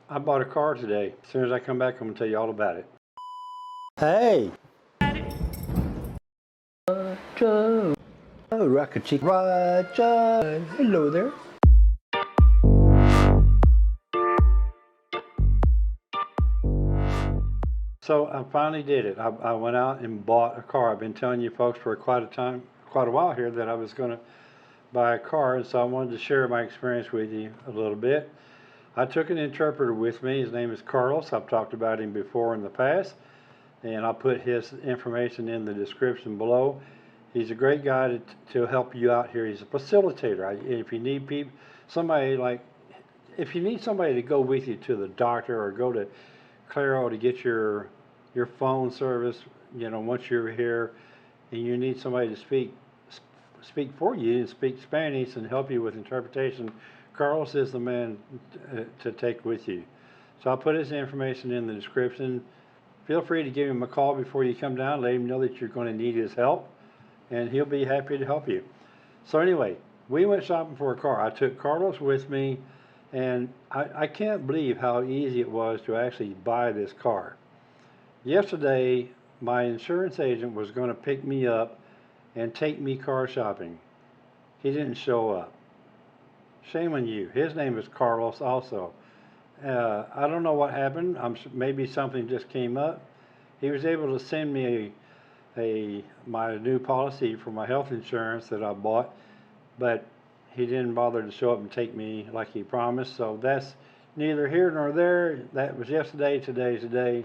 I bought a car today. As soon as I come back, I'm going to tell you all about it. Hey! Roger! Oh, Rocket Chick. Roger! Hello there. So I finally did it. I went out and bought a car. I've been telling you folks for quite a while here that I was going to buy a car, and so I wanted to share my experience with you a little bit. I took an interpreter with me. His name is Carlos. I've talked about him before in the past, and I'll put his information in the description below. He's a great guy to help you out here. He's a facilitator. If you need somebody like, if you need somebody to go with you to the doctor or go to Claro to get your phone service, once you're here, and you need somebody to speak for you and speak Spanish and help you with interpretation, Carlos is the man to take with you. So I'll put his information in the description. Feel free to give him a call before you come down. Let him know that you're going to need his help, and he'll be happy to help you. So anyway, we went shopping for a car. I took Carlos with me, and I can't believe how easy it was to actually buy this car. Yesterday, my insurance agent was going to pick me up and take me car shopping. He didn't show up. Shame on you. His name is Carlos also. I don't know what happened. Maybe something just came up. He was able to send me my new policy for my health insurance that I bought, but he didn't bother to show up and take me like he promised. So that's neither here nor there. That was yesterday. Today's today,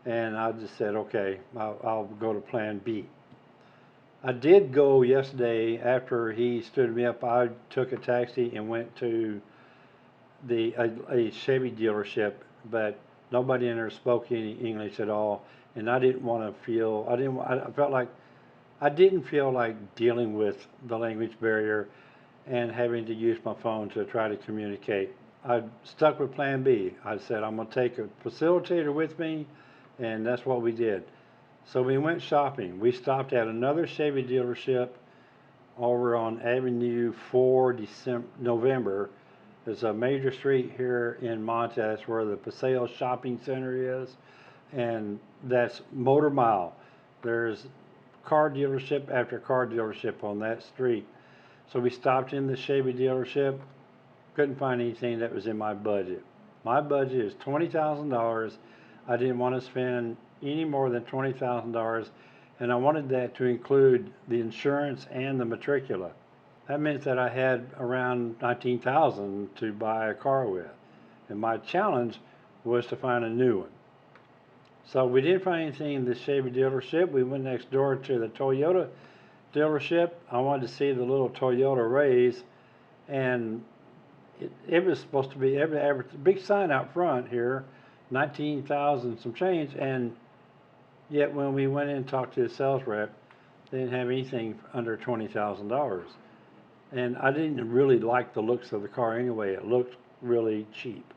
and I just said, okay, I'll go to Plan B. I did go yesterday after he stood me up. I took a taxi and went to a Chevy dealership, but nobody in there spoke any English at all, and I didn't want to feel. I felt like I didn't feel like dealing with the language barrier and having to use my phone to try to communicate. I stuck with Plan B. I said I'm going to take a facilitator with me, and that's what we did. So we went shopping. We stopped at another Chevy dealership over on Avenue 4 November. There's a major street here in Manta. That's where the Paseo Shopping Center is, and that's Motor Mile. There's car dealership after car dealership on that street. So we stopped in the Chevy dealership. Couldn't find anything that was in my budget. My budget is $20,000. I didn't want to spend any more than $20,000, and I wanted that to include the insurance and the matricula. That meant that I had around $19,000 to buy a car with, and my challenge was to find a new one. So we didn't find anything in the Chevy dealership. We went next door to the Toyota dealership. I wanted to see the little Toyota Rays, and it was supposed to be every big sign out front here, 19,000 some change, and yet when we went in and talked to the sales rep, they didn't have anything under $20,000. And I didn't really like the looks of the car anyway. It looked really cheap.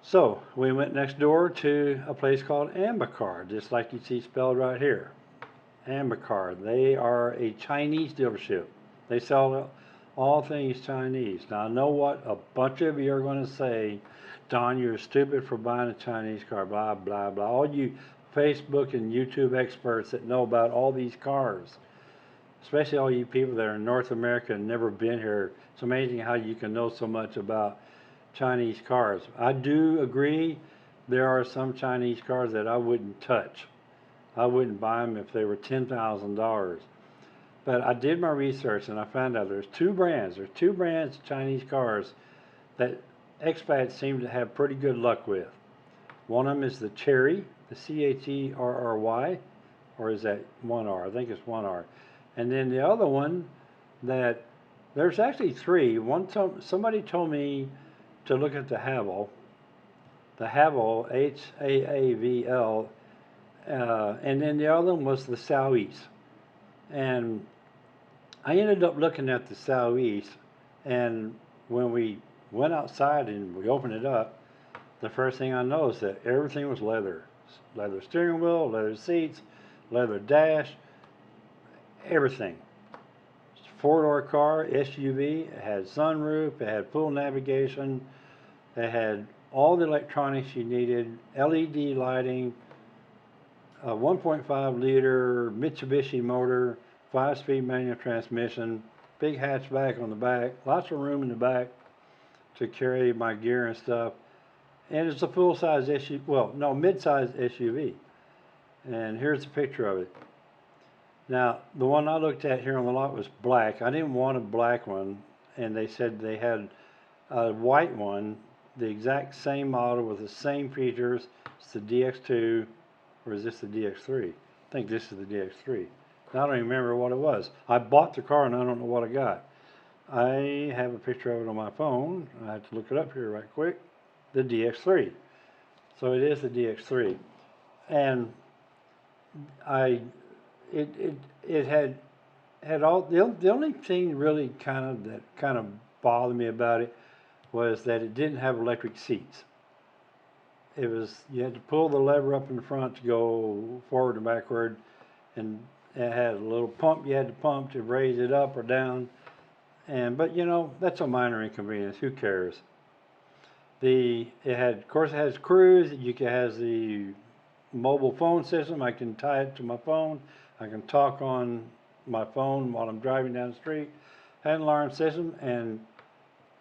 So we went next door to a place called Ambicar, just like you see spelled right here. Ambicar. They are a Chinese dealership. They sell all things Chinese. Now I know what a bunch of you are going to say. Don, you're stupid for buying a Chinese car, blah, blah, blah. All you Facebook and YouTube experts that know about all these cars, especially all you people that are in North America and never been here. It's amazing how you can know so much about Chinese cars. I do agree there are some Chinese cars that I wouldn't touch. I wouldn't buy them if they were $10,000. But I did my research and I found out there's two brands of Chinese cars that expats seem to have pretty good luck with. One of them is the Cherry, the Cherry, or is that one R? I think it's one R. And then the other one that there's actually three. Somebody told me to look at the Haval, Haaval, and then the other one was the SouEas. And I ended up looking at the SouEas, and when we went outside and we opened it up, the first thing I noticed that everything was leather. Leather steering wheel, leather seats, leather dash, everything. Four-door car, SUV, it had sunroof, it had full navigation, It had all the electronics you needed, LED lighting, a 1.5 liter Mitsubishi motor, 5-speed manual transmission, big hatchback on the back, lots of room in the back to carry my gear and stuff. And it's a full-size SUV, well, no, mid-size SUV. And here's a picture of it. Now, the one I looked at here on the lot was black. I didn't want a black one, and they said they had a white one, the exact same model with the same features. It's the DX2, or is this the DX3? I think this is the DX3. I don't even remember what it was. I bought the car and I don't know what I got. I have a picture of it on my phone. I have to look it up here right quick. The DX3. So it is the DX3. And it had all, the only thing really that kind of bothered me about it was that it didn't have electric seats. It was, you had to pull the lever up in the front to go forward and backward, and it had a little pump you had to pump to raise it up or down. But you know, that's a minor inconvenience. Who cares? It had, of course, it has cruise. It has the mobile phone system. I can tie it to my phone. I can talk on my phone while I'm driving down the street. Had an alarm system, and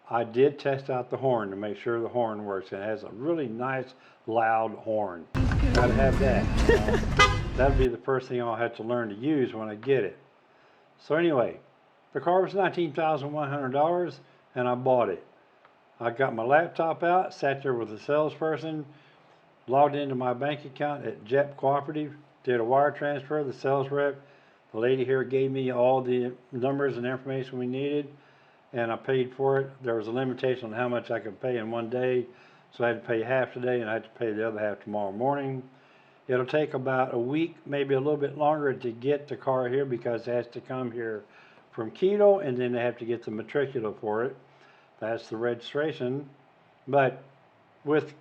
I did test out the horn to make sure the horn works. It has a really nice, loud horn. Gotta have that. That'll be the first thing I'll have to learn to use when I get it. So anyway, the car was $19,100, and I bought it. I got my laptop out, sat there with the salesperson, logged into my bank account at JEP Cooperative, did a wire transfer. The sales rep, the lady here, gave me all the numbers and information we needed, and I paid for it. There was a limitation on how much I could pay in one day, so I had to pay half today, and I had to pay the other half tomorrow morning. It'll take about a week, maybe a little bit longer, to get the car here because it has to come here from Quito, and then they have to get the matricula for it. That's the registration. But with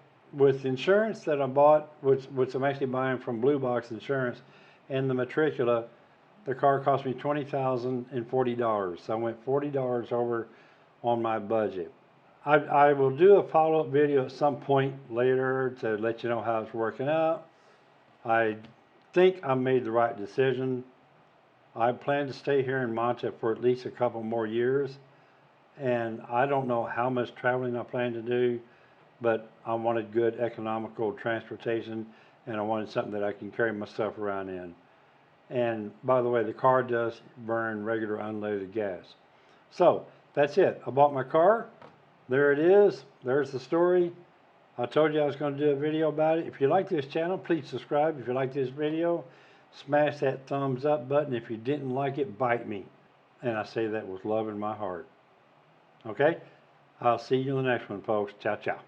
insurance that I bought, which I'm actually buying from Blue Box Insurance, and the matricula, the car cost me $20,040. So I went $40 over on my budget. I will do a follow-up video at some point later to let you know how it's working out. I think I made the right decision. I plan to stay here in Manta for at least a couple more years, and I don't know how much traveling I plan to do, but I wanted good economical transportation, and I wanted something that I can carry my stuff around in. And by the way, the car does burn regular unleaded gas. So that's it. I bought my car. There it is. There's the story. I told you I was going to do a video about it. If you like this channel, please subscribe. If you like this video, smash that thumbs up button. If you didn't like it, bite me. And I say that with love in my heart. Okay? I'll see you in the next one, folks. Ciao, ciao.